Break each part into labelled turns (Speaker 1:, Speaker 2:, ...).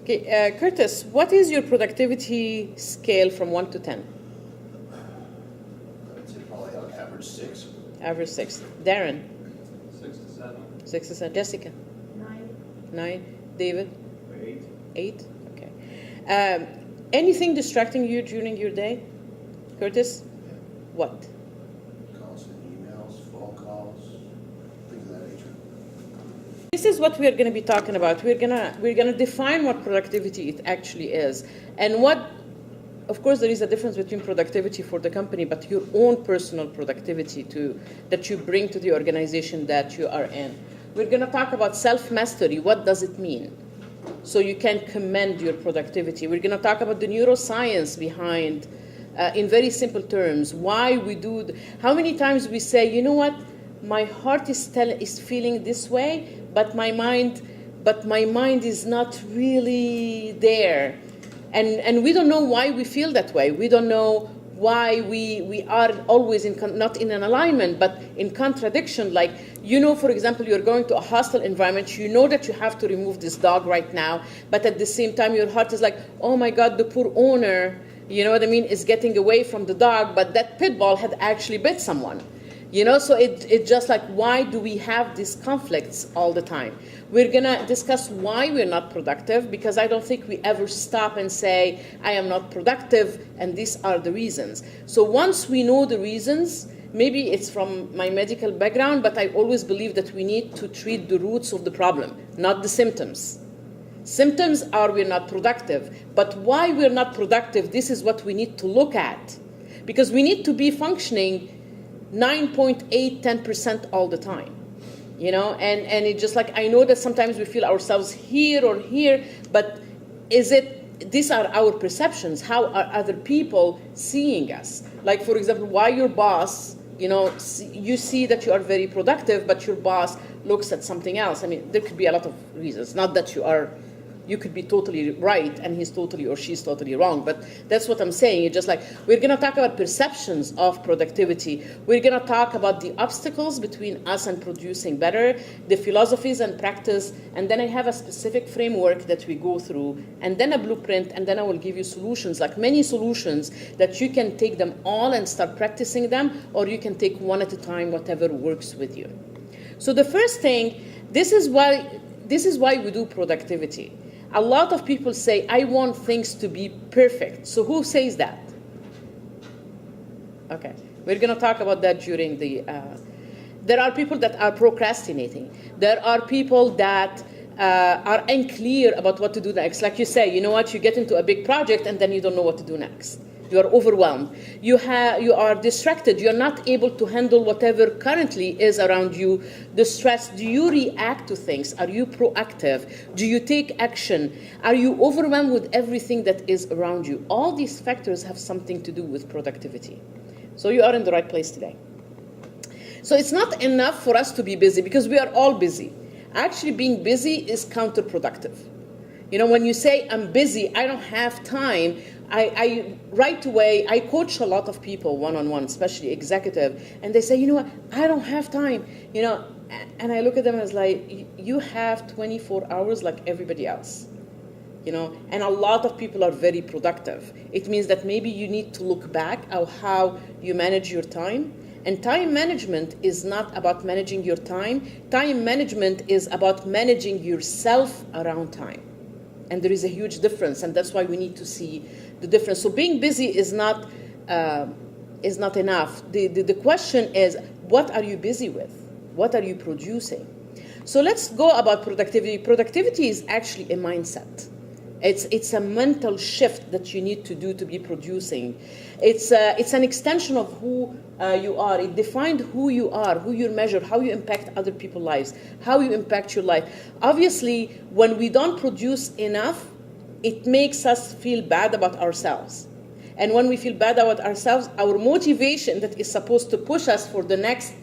Speaker 1: Okay, Curtis, what is your productivity scale from 1 to 10?
Speaker 2: I'd say probably on average 6.
Speaker 1: Average 6. Darren?
Speaker 3: 6 to 7.
Speaker 1: 6 to 7. Jessica?
Speaker 4: 9.
Speaker 1: 9. David?
Speaker 3: 8.
Speaker 1: 8. Okay. Anything distracting you during your day? Curtis? What?
Speaker 2: Calls and emails, phone calls, things of that nature.
Speaker 1: This is what we're going to be talking about. We're gonna define what productivity it actually is, and what. Of course, there is a difference between productivity for the company, but your own personal productivity that you bring to the organization that you are in. We're going to talk about self-mastery. What does it mean? So you can commend your productivity. We're going to talk about the neuroscience behind, in very simple terms, why we do. How many times we say, you know what, my heart is feeling this way, but my mind is not really there. And we don't know why we feel that way. We don't know why we are always not in an alignment, but in contradiction. Like, for example, you're going to a hostile environment. You know that you have to remove this dog right now, but at the same time, your heart is like, oh my God, the poor owner, is getting away from the dog, but that pit bull had actually bit someone. So it's just like, why do we have these conflicts all the time? We're going to discuss why we're not productive, because I don't think we ever stop and say, I am not productive, and these are the reasons. So once we know the reasons, maybe it's from my medical background, but I always believe that we need to treat the roots of the problem, not the symptoms. Symptoms are we're not productive, but why we're not productive, this is what we need to look at. Because we need to be functioning 9.8, 10% all the time, and it's just like, I know that sometimes we feel ourselves here or here, but these are our perceptions. How are other people seeing us? Like, for example, why your boss, you see that you are very productive, but your boss looks at something else. I mean, there could be a lot of reasons, not that you could be totally right and he's totally or she's totally wrong, but that's what I'm saying. It's just like, we're going to talk about perceptions of productivity. We're going to talk about the obstacles between us and producing better, the philosophies and practice, and then I have a specific framework that we go through, and then a blueprint, and then I will give you solutions, like many solutions that you can take them all and start practicing them, or you can take one at a time, whatever works with you. So the first thing, this is why we do productivity. A lot of people say, I want things to be perfect. So who says that? Okay, we're going to talk about that during the... there are people that are procrastinating. There are people that are unclear about what to do next. Like you say, you get into a big project and then you don't know what to do next. You are overwhelmed. You are distracted. You're not able to handle whatever currently is around you. The stress, do you react to things? Are you proactive? Do you take action? Are you overwhelmed with everything that is around you? All these factors have something to do with productivity. So you are in the right place today. So it's not enough for us to be busy, because we are all busy. Actually, being busy is counterproductive. When you say, I'm busy, I don't have time, I right away, I coach a lot of people one-on-one, especially executive, and they say, I don't have time, and I look at them and it's like, you have 24 hours like everybody else, and a lot of people are very productive. It means that maybe you need to look back at how you manage your time. And time management is not about managing your time. Time management is about managing yourself around time. And there is a huge difference, and that's why we need to see the difference. So being busy is not enough. The question is, what are you busy with? What are you producing? So let's go about productivity. Productivity is actually a mindset. It's a mental shift that you need to do to be producing. It's an extension of who you are. It defines who you are, who you measure, how you impact other people's lives, how you impact your life. Obviously, when we don't produce enough, it makes us feel bad about ourselves. And when we feel bad about ourselves, our motivation that is supposed to push us for the next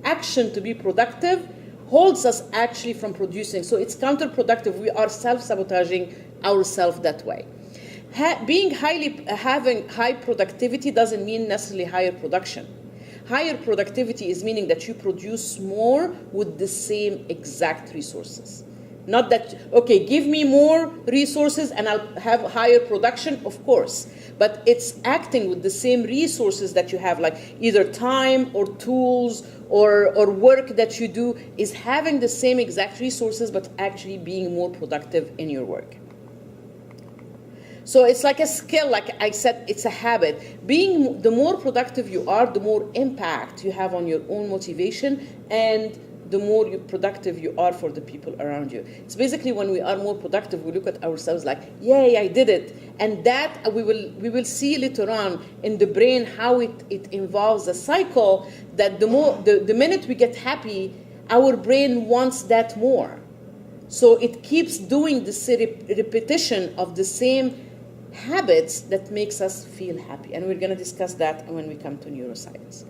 Speaker 1: action to be productive holds us actually from producing. So it's counterproductive. We are self-sabotaging ourselves that way. Having high productivity doesn't mean necessarily higher production. Higher productivity is meaning that you produce more with the same exact resources. Not that, okay, give me more resources and I'll have higher production, of course. But it's acting with the same resources that you have, like either time or tools or work that you do, is having the same exact resources but actually being more productive in your work. So it's like a skill, like I said, it's a habit. The more productive you are, the more impact you have on your own motivation, and the more productive you are for the people around you. It's basically when we are more productive, we look at ourselves like, yay, I did it. And that we will see later on in the brain how it involves a cycle that the minute we get happy, our brain wants that more. So it keeps doing this repetition of the same habits that makes us feel happy. And we're going to discuss that when we come to neuroscience.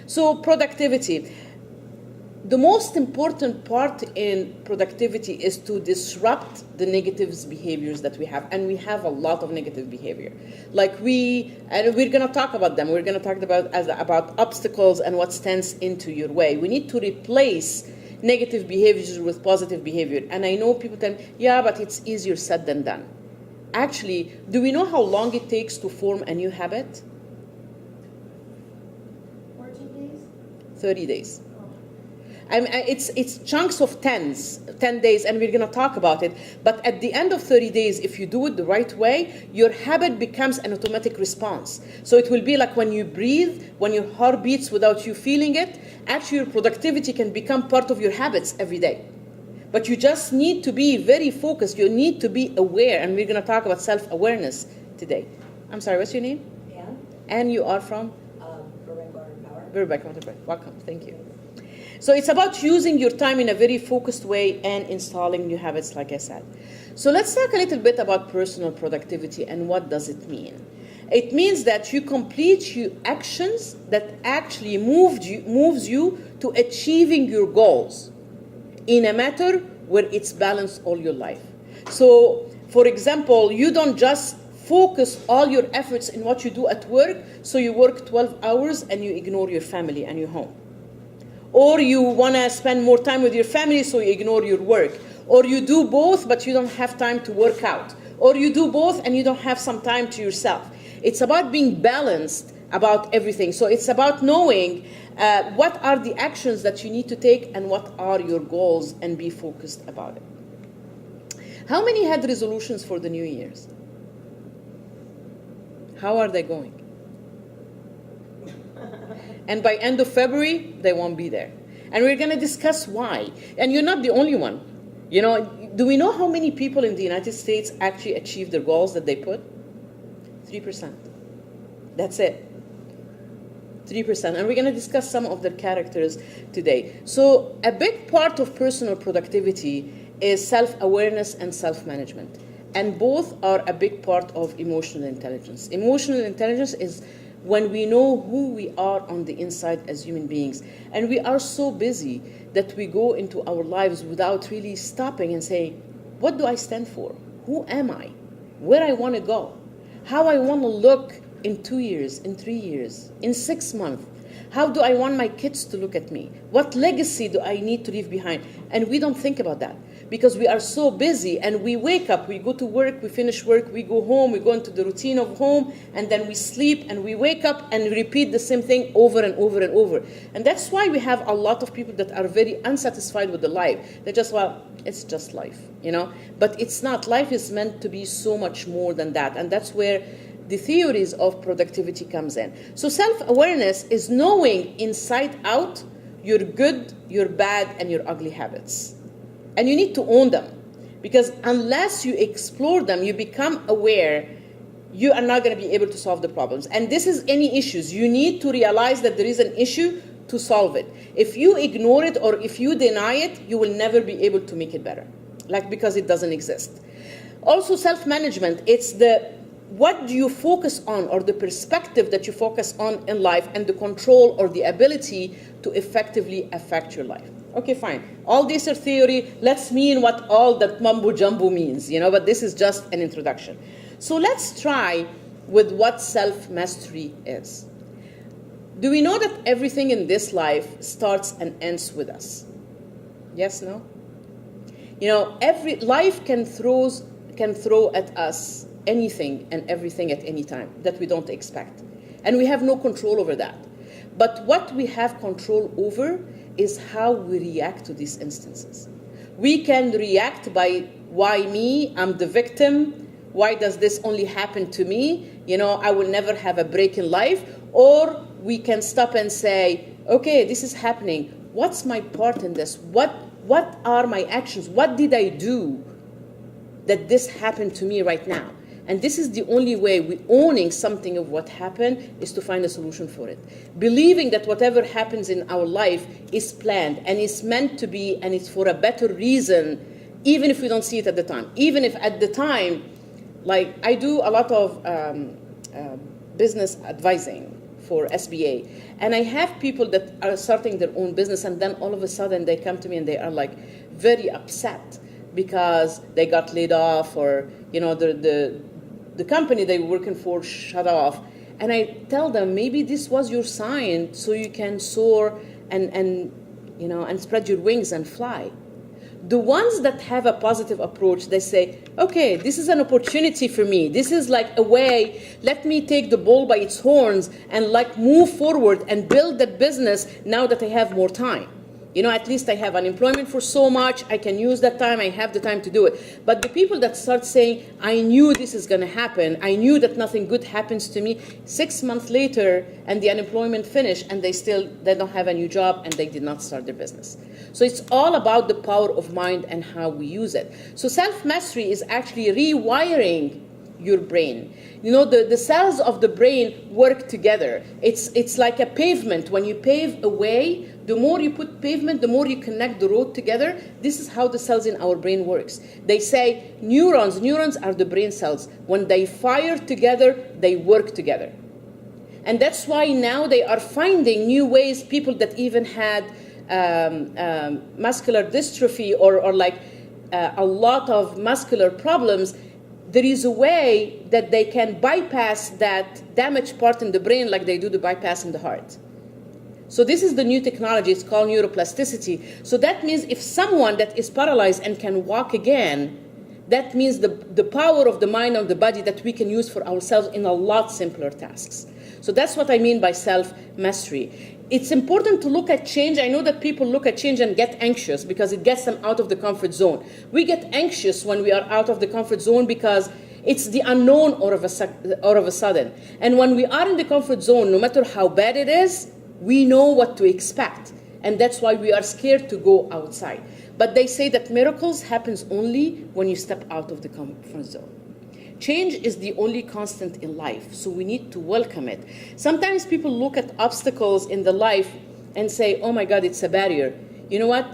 Speaker 1: So productivity. The most important part in productivity is to disrupt the negative behaviors that we have. And we have a lot of negative behavior. And we're going to talk about them. We're going to talk about obstacles and what stands into your way. We need to replace negative behaviors with positive behavior. And I know people tell me, yeah, but it's easier said than done. Actually, do we know how long it takes to form a new habit?
Speaker 4: 14 days?
Speaker 1: 30 days. It's chunks of 10 days, and we're going to talk about it. But at the end of 30 days, if you do it the right way, your habit becomes an automatic response. So it will be like when you breathe, when your heart beats without you feeling it, actually your productivity can become part of your habits every day. But you just need to be very focused. You need to be aware, and we're going to talk about self-awareness today. I'm sorry, what's your name?
Speaker 4: Anne?
Speaker 1: And you are from?
Speaker 4: Burbank Water Power.
Speaker 1: Burbank Water Power. Welcome. Thank you. So it's about using your time in a very focused way and installing new habits, like I said. So let's talk a little bit about personal productivity and what does it mean. It means that you complete your actions that actually moves you to achieving your goals in a matter where it's balanced all your life. So, for example, you don't just focus all your efforts in what you do at work, so you work 12 hours and you ignore your family and your home. Or you want to spend more time with your family, so you ignore your work. Or you do both, but you don't have time to work out. Or you do both and you don't have some time to yourself. It's about being balanced about everything. So it's about knowing what are the actions that you need to take and what are your goals, and be focused about it. How many had resolutions for the New Year's? How are they going? And by end of February, they won't be there. And we're going to discuss why. And you're not the only one. You know, do we know how many people in the United States actually achieve their goals that they put? 3%. That's it. 3%. And we're going to discuss some of their characters today. So a big part of personal productivity is self-awareness and self-management. And both are a big part of emotional intelligence. Emotional intelligence is when we know who we are on the inside as human beings. And we are so busy that we go into our lives without really stopping and saying, what do I stand for? Who am I? Where I want to go? How I want to look in 2 years, in 3 years, in 6 months? How do I want my kids to look at me? What legacy do I need to leave behind? And we don't think about that because we are so busy, and we wake up, we go to work, we finish work, we go home, we go into the routine of home, and then we sleep, and we wake up and repeat the same thing over and over and over. And that's why we have a lot of people that are very unsatisfied with the life. They're just, well, it's just life, you know? But it's not. Life is meant to be so much more than that. And that's where the theories of productivity comes in. So self-awareness is knowing inside out your good, your bad, and your ugly habits. And you need to own them. Because unless you explore them, you become aware, you are not going to be able to solve the problems. And this is any issues. You need to realize that there is an issue to solve it. If you ignore it or if you deny it, you will never be able to make it better. Because it doesn't exist. Also, self-management, it's what do you focus on, or the perspective that you focus on in life, and the control or the ability to effectively affect your life. Okay, fine. All these are theory. Let's mean what all that mumbo jumbo means, but this is just an introduction. So let's try with what self-mastery is. Do we know that everything in this life starts and ends with us? Yes, no? Every life can throw at us anything and everything at any time that we don't expect. And we have no control over that. But what we have control over is how we react to these instances. We can react by, why me? I'm the victim. Why does this only happen to me? I will never have a break in life. Or we can stop and say, okay, this is happening. What's my part in this? What are my actions? What did I do that this happened to me right now? And this is the only way we owning something of what happened is to find a solution for it. Believing that whatever happens in our life is planned and is meant to be and it's for a better reason, even if we don't see it at the time. Even if at the time, like I do a lot of business advising for SBA. And I have people that are starting their own business and then all of a sudden they come to me and they are like very upset because they got laid off or, the company they were working for shut off. And I tell them, maybe this was your sign so you can soar and spread your wings and fly. The ones that have a positive approach, they say, okay, this is an opportunity for me. This is like a way, let me take the bull by its horns and like move forward and build that business now that I have more time. At least I have unemployment for so much, I can use that time, I have the time to do it. But the people that start saying, I knew this is going to happen, I knew that nothing good happens to me, 6 months later, and the unemployment finished, and they don't have a new job, and they did not start their business. So it's all about the power of mind and how we use it. So self-mastery is actually rewiring your brain. The cells of the brain work together. It's like a pavement. When you pave a way, the more you put pavement, the more you connect the road together. This is how the cells in our brain works. They say neurons are the brain cells. When they fire together, they work together. And that's why now they are finding new ways, people that even had muscular dystrophy or like a lot of muscular problems, there is a way that they can bypass that damaged part in the brain like they do the bypass in the heart. So this is the new technology. It's called neuroplasticity. So that means if someone that is paralyzed and can walk again, that means the power of the mind and the body that we can use for ourselves in a lot simpler tasks. So that's what I mean by self-mastery. It's important to look at change. I know that people look at change and get anxious because it gets them out of the comfort zone. We get anxious when we are out of the comfort zone because it's the unknown all of a sudden. And when we are in the comfort zone, no matter how bad it is, we know what to expect. And that's why we are scared to go outside. But they say that miracles happens only when you step out of the comfort zone. Change is the only constant in life, so we need to welcome it. Sometimes people look at obstacles in the life and say, oh my God, it's a barrier. You know what?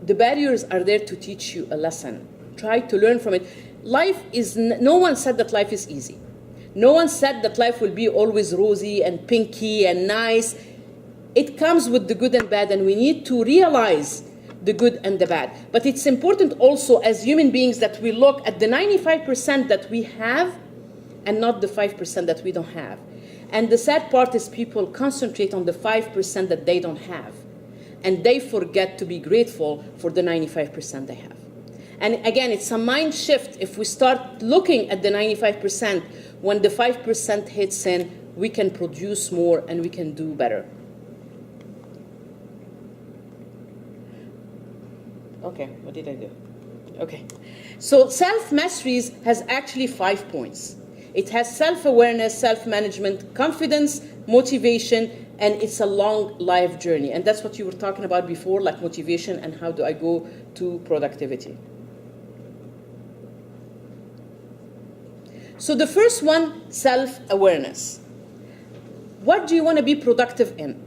Speaker 1: The barriers are there to teach you a lesson. Try to learn from it. Life is, no one said that life is easy. No one said that life will be always rosy and pinky and nice. It comes with the good and bad, and we need to realize the good and the bad. But it's important also as human beings that we look at the 95% that we have and not the 5% that we don't have. And the sad part is people concentrate on the 5% that they don't have. And they forget to be grateful for the 95% they have. And again, it's a mind shift. If we start looking at the 95%, when the 5% hits in, we can produce more and we can do better. Okay, what did I do? Okay. So self-mastery has actually 5 points. It has self-awareness, self-management, confidence, motivation, and it's a long life journey. And that's what you were talking about before, like motivation and how do I go to productivity. So the first one, self-awareness. What do you want to be productive in?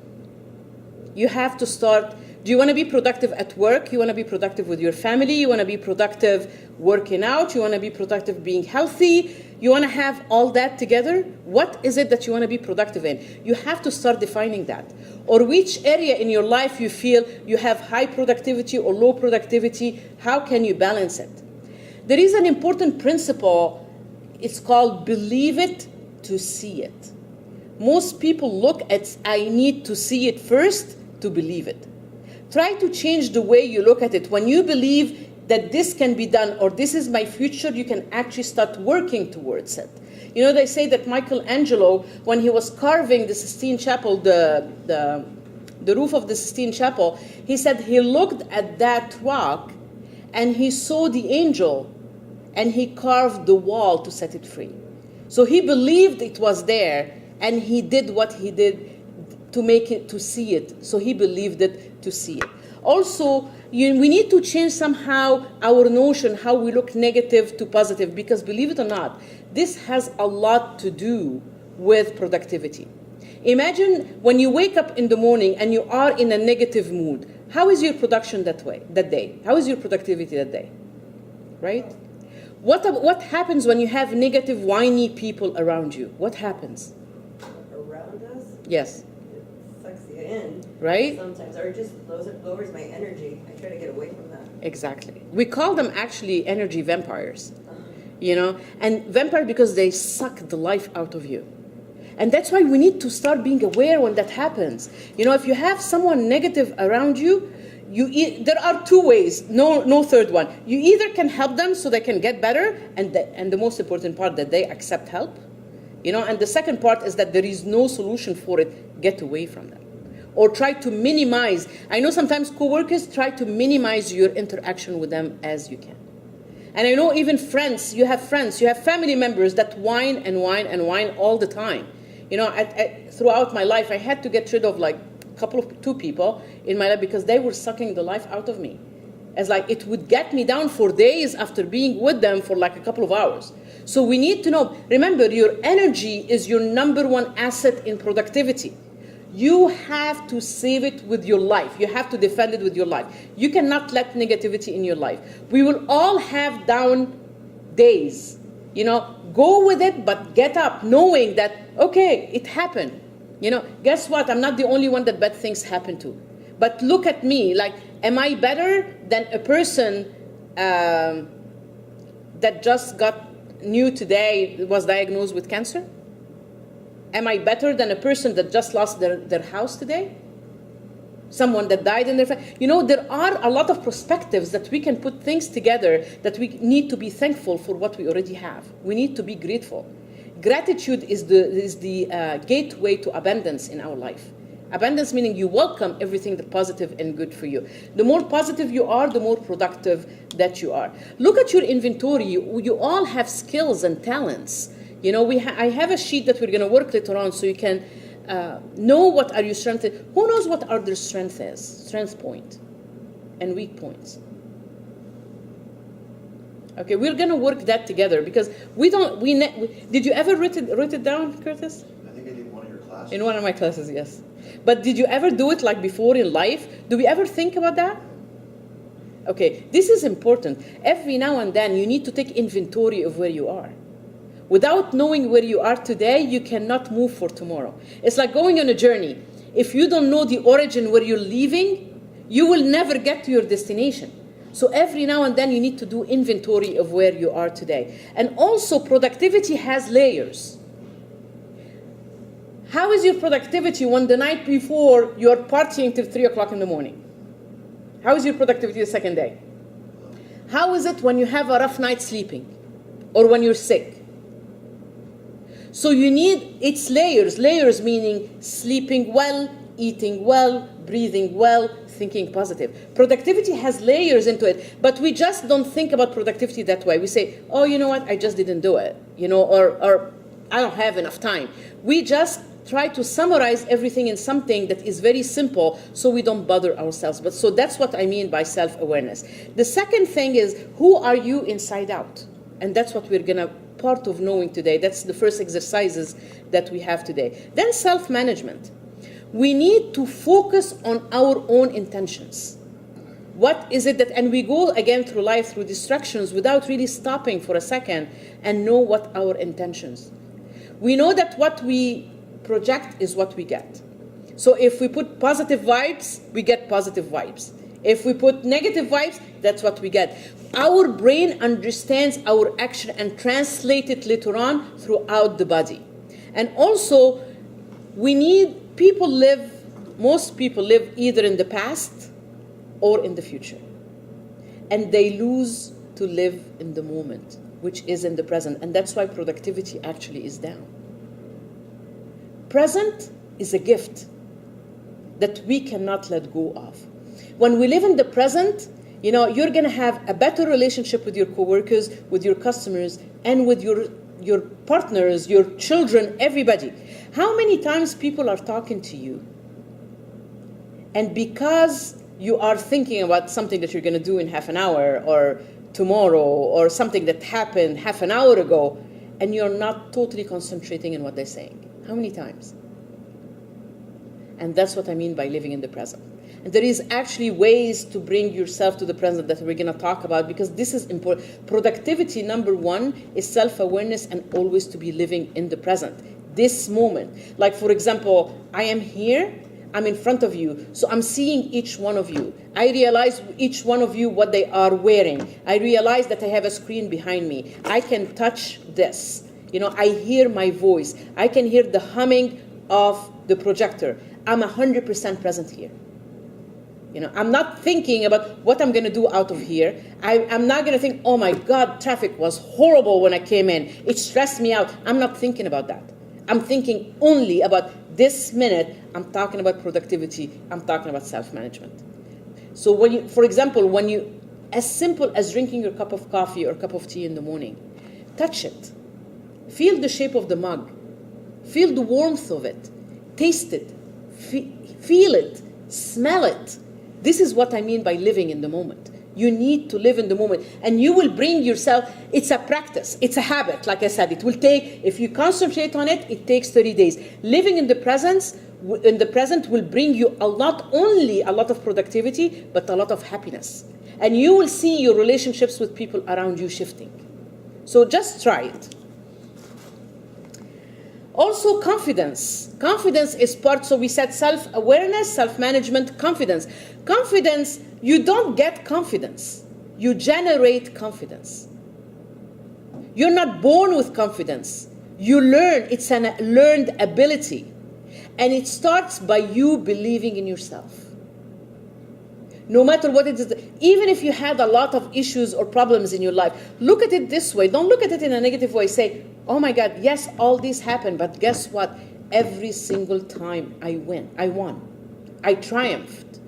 Speaker 1: You have to start. Do you want to be productive at work? You want to be productive with your family? You want to be productive working out? You want to be productive being healthy? You want to have all that together? What is it that you want to be productive in? You have to start defining that. Or which area in your life you feel you have high productivity or low productivity? How can you balance it? There is an important principle. It's called believe it to see it. Most people look at I need to see it first to believe it. Try to change the way you look at it. When you believe that this can be done, or this is my future, you can actually start working towards it. You know, they say that Michelangelo, when he was carving the Sistine Chapel, the roof of the Sistine Chapel, he said he looked at that rock and he saw the angel and he carved the wall to set it free. So he believed it was there and he did what he did to make it, to see it. So he believed it to see it. Also, we need to change somehow our notion, how we look negative to positive, because believe it or not, this has a lot to do with productivity. Imagine when you wake up in the morning and you are in a negative mood. How is your production that day? How is your productivity that day? Right? What happens when you have negative, whiny people around you? What happens?
Speaker 4: Around us,
Speaker 1: Yes.
Speaker 4: it sucks you in.
Speaker 1: Right?
Speaker 4: Sometimes, or it just lowers my energy. I try to get away from that.
Speaker 1: Exactly. We call them actually energy vampires. You know, and vampire because they suck the life out of you. And that's why we need to start being aware when that happens. You know, if you have someone negative around you, there are two ways, no third one. You either can help them so they can get better, and the most important part, that they accept help. You know, and the second part is that there is no solution for it, get away from them. Or try to minimize. I know sometimes coworkers try to minimize your interaction with them as you can. And I know even friends, you have family members that whine and whine and whine all the time. You know, throughout my life, I had to get rid of like two people in my life because they were sucking the life out of me. As like, it would get me down for days after being with them for like a couple of hours. So we need to know, remember, your energy is your number one asset in productivity. You have to save it with your life. You have to defend it with your life. You cannot let negativity in your life. We will all have down days. You know, go with it, but get up knowing that, okay, it happened. You know, guess what? I'm not the only one that bad things happen to. But look at me, like, am I better than a person that just got new today, was diagnosed with cancer? Am I better than a person that just lost their house today? Someone that died in their family? You know, there are a lot of perspectives that we can put things together, that we need to be thankful for what we already have. We need to be grateful. Gratitude is the gateway to abundance in our life. Abundance meaning you welcome everything that's positive and good for you. The more positive you are, the more productive that you are. Look at your inventory. You all have skills and talents. You know, I have a sheet that we're going to work later on so you can know what are your strengths. Who knows what are their strength point and weak points? Okay, we're going to work that together because did you ever write it down, Curtis?
Speaker 2: I think I did one of your classes.
Speaker 1: In one of my classes, yes. But did you ever do it like before in life? Do we ever think about that? Okay, this is important. Every now and then you need to take inventory of where you are. Without knowing where you are today, you cannot move for tomorrow. It's like going on a journey. If you don't know the origin where you're leaving, you will never get to your destination. So every now and then you need to do inventory of where you are today. And also productivity has layers. How is your productivity when the night before you're partying till 3 o'clock in the morning? How is your productivity the second day? How is it when you have a rough night sleeping or when you're sick? So it's layers. Layers meaning sleeping well, eating well, breathing well, thinking positive. Productivity has layers into it, but we just don't think about productivity that way. We say, oh, you know what, I just didn't do it, you know, or I don't have enough time. We just try to summarize everything in something that is very simple so we don't bother ourselves. So that's what I mean by self-awareness. The second thing is, who are you inside out? And that's what we're going to part of knowing today. That's the first exercises that we have today. Then self-management. We need to focus on our own intentions. What is it that, and we go again through life through distractions without really stopping for a second and know what our intentions. We know that what we project is what we get. So if we put positive vibes, we get positive vibes. If we put negative vibes, that's what we get. Our brain understands our action and translates it later on throughout the body. And also, most people live either in the past or in the future. and they lose to live in the moment, which is in the present. And that's why productivity actually is down. Present is a gift that we cannot let go of. When we live in the present, you're going to have a better relationship with your coworkers, with your customers, and with your partners, your children, everybody. How many times people are talking to you, and because you are thinking about something that you're going to do in half an hour or tomorrow or something that happened half an hour ago, and you're not totally concentrating on what they're saying? How many times? And that's what I mean by living in the present. And there is actually ways to bring yourself to the present that we're going to talk about, because this is important. Productivity, number one, is self-awareness and always to be living in the present. This moment. Like, for example, I am here, I'm in front of you, so I'm seeing each one of you. I realize each one of you what they are wearing. I realize that I have a screen behind me. I can touch this. I hear my voice. I can hear the humming of the projector. I'm 100% present here. I'm not thinking about what I'm going to do out of here. I'm not going to think, oh my God, traffic was horrible when I came in. It stressed me out. I'm not thinking about that. I'm thinking only about this minute. I'm talking about productivity. I'm talking about self-management. So for example, as simple as drinking your cup of coffee or cup of tea in the morning, touch it. Feel the shape of the mug. Feel the warmth of it. Taste it. Feel it. Smell it. This is what I mean by living in the moment. You need to live in the moment, and you will bring yourself. It's a practice. It's a habit. Like I said, it will take, if you concentrate on it, it takes 30 days. Living in the present will bring you not only a lot of productivity, but a lot of happiness. And you will see your relationships with people around you shifting. So just try it. Also, confidence. Confidence is part, so we said self-awareness, self-management, confidence. Confidence, you don't get confidence. You generate confidence. You're not born with confidence. You learn. It's a learned ability. And it starts by you believing in yourself. No matter what it is, even if you had a lot of issues or problems in your life, look at it this way. Don't look at it in a negative way. Say, oh my God, yes, all this happened, but guess what? Every single time I won. I triumphed.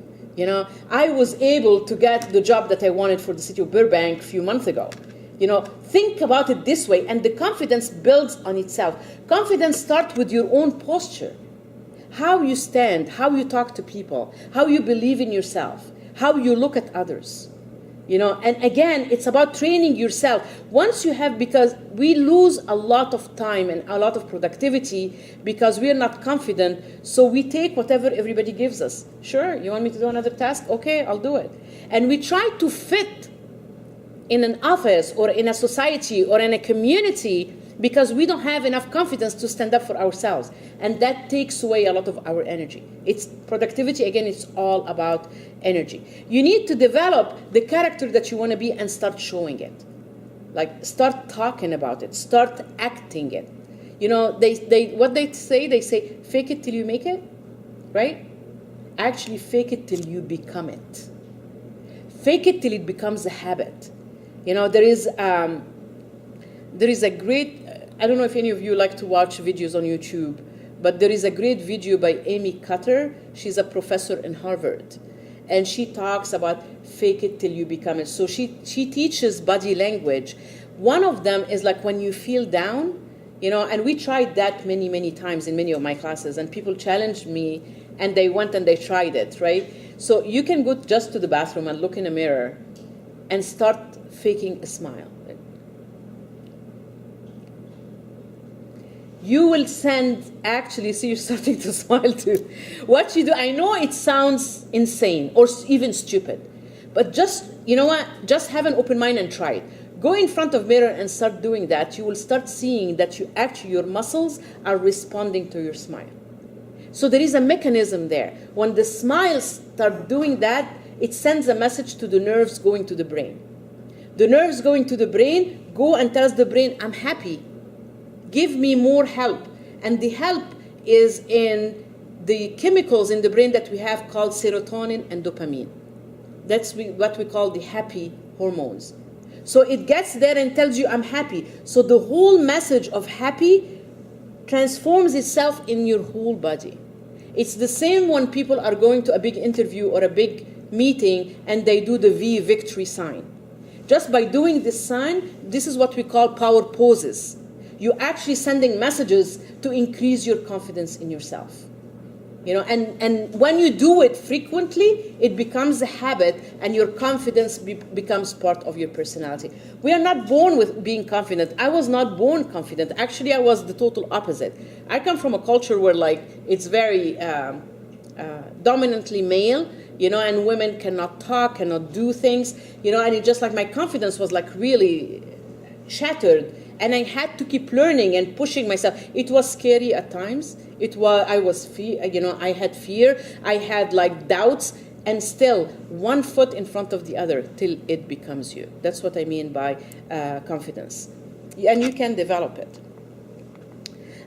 Speaker 1: I was able to get the job that I wanted for the city of Burbank a few months ago. Think about it this way, and the confidence builds on itself. Confidence starts with your own posture. How you stand, how you talk to people, how you believe in yourself, how you look at others. And again, it's about training yourself. Once you have, because we lose a lot of time and a lot of productivity because we are not confident, so we take whatever everybody gives us. Sure, you want me to do another task? Okay, I'll do it. And we try to fit in an office or in a society or in a community because we don't have enough confidence to stand up for ourselves. And that takes away a lot of our energy. It's productivity, again, it's all about energy. You need to develop the character that you want to be and start showing it. Like, start talking about it, start acting it. What they say, fake it till you make it, right? Actually, fake it till you become it. Fake it till it becomes a habit. There is a great, I don't know if any of you like to watch videos on YouTube, but there is a great video by Amy Cutter. She's a professor in Harvard. And she talks about fake it till you become it. So she teaches body language. One of them is like when you feel down, and we tried that many, many times in many of my classes. And people challenged me, and they went and they tried it, right? So you can go just to the bathroom and look in a mirror and start faking a smile. You will actually see you're starting to smile too. What you do, I know it sounds insane or even stupid, but just have an open mind and try it. Go in front of mirror and start doing that. You will start seeing that your muscles are responding to your smile. So there is a mechanism there. When the smiles start doing that, it sends a message to the nerves going to the brain. The nerves going to the brain go and tells the brain, I'm happy. Give me more help. And the help is in the chemicals in the brain that we have called serotonin and dopamine. That's what we call the happy hormones. So it gets there and tells you, I'm happy. So the whole message of happy transforms itself in your whole body. It's the same when people are going to a big interview or a big meeting and they do the V, victory sign. Just by doing this sign, this is what we call power poses. You're actually sending messages to increase your confidence in yourself. And when you do it frequently, it becomes a habit, and your confidence becomes part of your personality. We are not born with being confident. I was not born confident. Actually, I was the total opposite. I come from a culture where, it's very dominantly male, and women cannot talk, cannot do things, and it just my confidence was really shattered. And I had to keep learning and pushing myself. It was scary at times. I had fear. I had doubts, and still one foot in front of the other till it becomes you. That's what I mean by confidence. And you can develop it.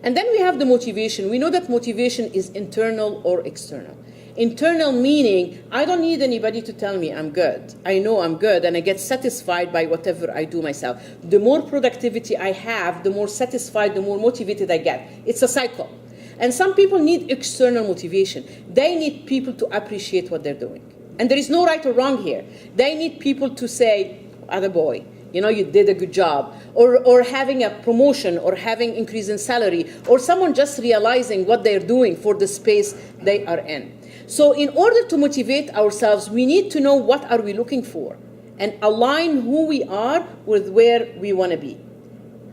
Speaker 1: And then we have the motivation. We know that motivation is internal or external. Internal meaning, I don't need anybody to tell me I'm good. I know I'm good, and I get satisfied by whatever I do myself. The more productivity I have, the more satisfied, the more motivated I get. It's a cycle. And some people need external motivation. They need people to appreciate what they're doing. And there is no right or wrong here. They need people to say, other boy, you did a good job. Or having a promotion, or having increase in salary, or someone just realizing what they're doing for the space they are in. So in order to motivate ourselves, we need to know what are we looking for and align who we are with where we want to be.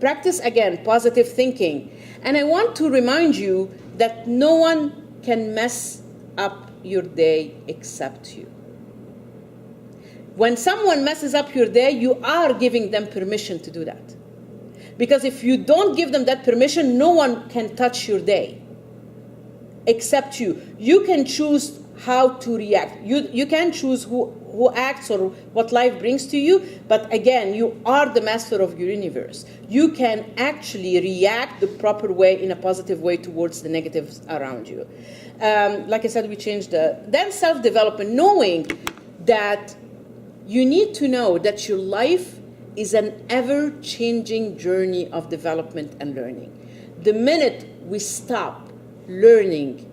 Speaker 1: Practice, again, positive thinking. And I want to remind you that no one can mess up your day except you. When someone messes up your day, you are giving them permission to do that. Because if you don't give them that permission, no one can touch your day except you. You can choose how to react. You can choose who acts or what life brings to you, but again, you are the master of your universe. You can actually react the proper way, in a positive way, towards the negatives around you. Like I said, we changed then self-development, knowing that you need to know that your life is an ever-changing journey of development and learning. The minute we stop learning,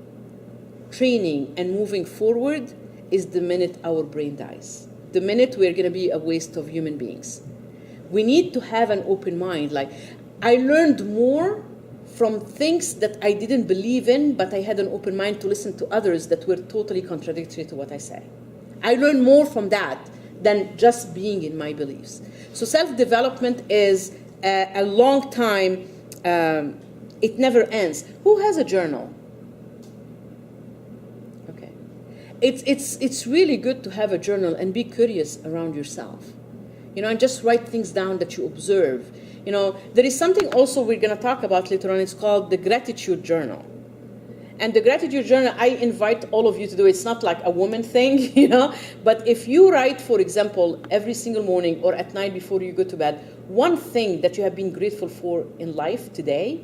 Speaker 1: training, and moving forward is the minute our brain dies. The minute we're going to be a waste of human beings. We need to have an open mind. I learned more from things that I didn't believe in, but I had an open mind to listen to others that were totally contradictory to what I say. I learned more from that than just being in my beliefs. So self-development is a long time. It never ends. Who has a journal? Okay. It's really good to have a journal and be curious around yourself. And just write things down that you observe. There is something also we're going to talk about later on. It's called the gratitude journal. And the gratitude journal, I invite all of you to do. It's not like a woman thing, But if you write, for example, every single morning or at night before you go to bed, one thing that you have been grateful for in life today,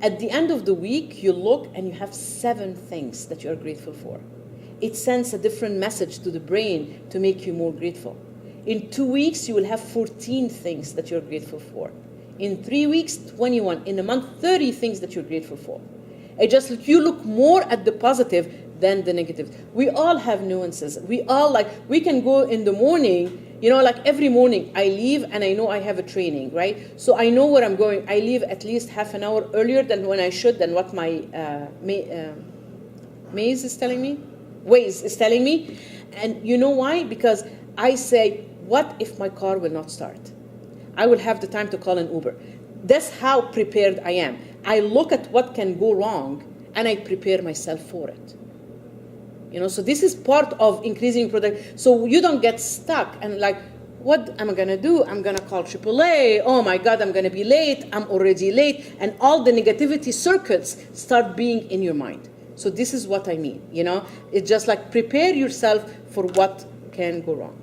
Speaker 1: at the end of the week, you look and you have 7 things that you are grateful for. It sends a different message to the brain to make you more grateful. In 2 weeks, you will have 14 things that you're grateful for. In 3 weeks, 21. In a month, 30 things that you're grateful for. You look more at the positive than the negative. We all have nuances. We can go in the morning, every morning I leave and I know I have a training, right? So I know where I'm going. I leave at least half an hour earlier than when I should, than what my Waze is telling me. And you know why? Because I say, what if my car will not start? I will have the time to call an Uber. That's how prepared I am. I look at what can go wrong and I prepare myself for it. So this is part of increasing product. So you don't get stuck and what am I going to do? I'm going to call AAA. Oh my God, I'm going to be late. I'm already late. And all the negativity circuits start being in your mind. So this is what I mean. It's just prepare yourself for what can go wrong.